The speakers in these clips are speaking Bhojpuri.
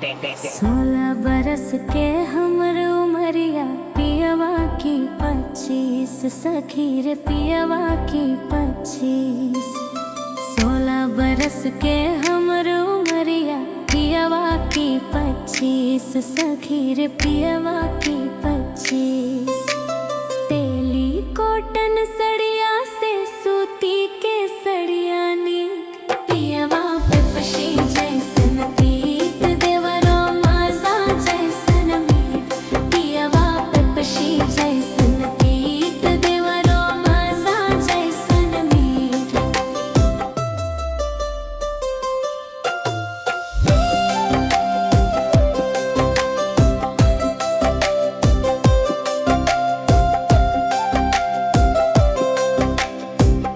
16 बरस के हमर उमरिया पियवा की 25 सखी रे पियवा की 25। 16 बरस के हमर उमरिया पियवा की 25 सखी रे पियवा की 25। तेली कॉटन सड़िया से सूती के सड़िया नी पियवा पे पशी जैसन तीत देवरो माजा जैसन मीत। पियवा पे पशी जैसन तीत देवरो माजा जैसन मीत।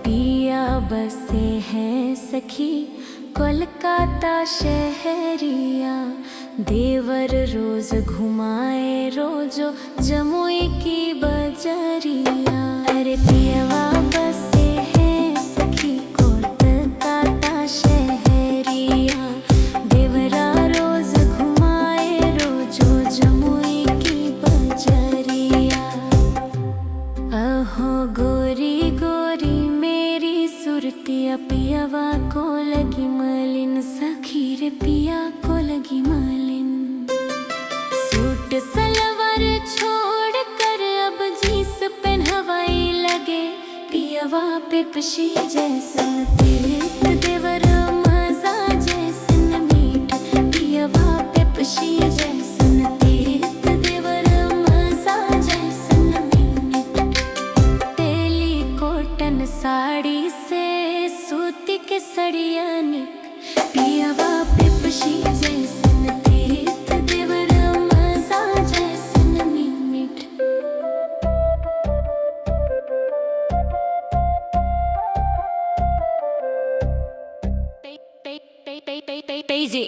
पिया बसे हैं सखी कोलकाता शहरिया। देवर रोज घुमाए रोजो जमुई की बजरिया। अरे पियवा बसे हैं सखी कोलकाता शहरिया। देवरा रोज घुमाए रोजो जमुई की बजरिया। अहो गोरी गोरी मेरी सुरतिया पियवा को लगी मलिन सखी रे पिया को लगी मलिन। सूट सलवार छोड़ कर अब जींस पहनवाई लगे। पियवा पे पशी जैसन तीत देवर मजा जैसन मीठ। पियवा पे पशी जैसन तीत देवर मजा जैसन मीठ। तेली कॉटन साड़ी से सूती के सड़िया निक। पियवा पे पशी जैसन तीत देवर मजा जैसन मीठ। Daisy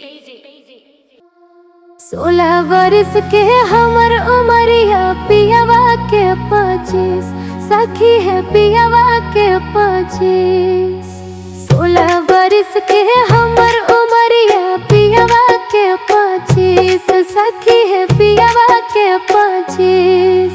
16 बरस के हमर उमरिया पियवा के 25 सखी है पियवा के 25। 16 बरस के हमर उमरिया पियवा के 25 सखी है पियवा के 25।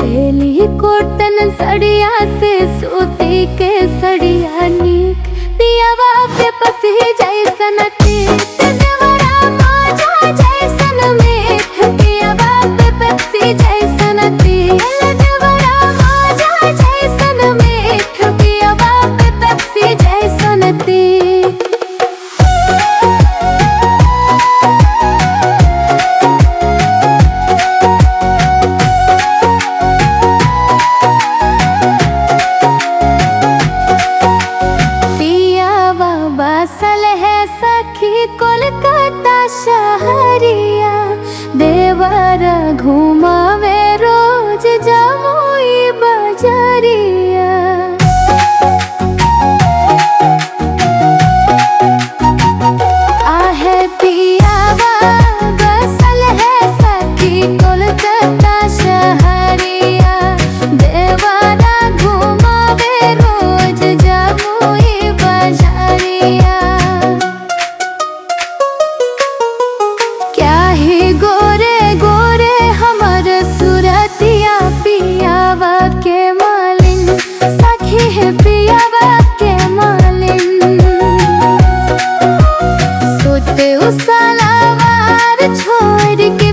तेली कॉटन सड़िया से सूती के सड़िया निक। पियवा पे पसी जैसन तीत देवरा माजा जैसन मीठ। पियवा पे पसी जैसन तीत देवरा माजा जैसन मीठ। पियवा पे पसी जैसन तीत। पियवा बसल है सखी कोलकाता शहरिया। देवरा घुमावे रोज जमुई बजरिया। आहे पियवा बसल है सखी कोलकाता शहरिया। देवरा घुमावे रोज जमुई बजरिया। क्या ही गोरे गोरे हमर सुरतिया पियवा के मालिन सखी है पियवा के मालिन। सूट सलवार छोड़ के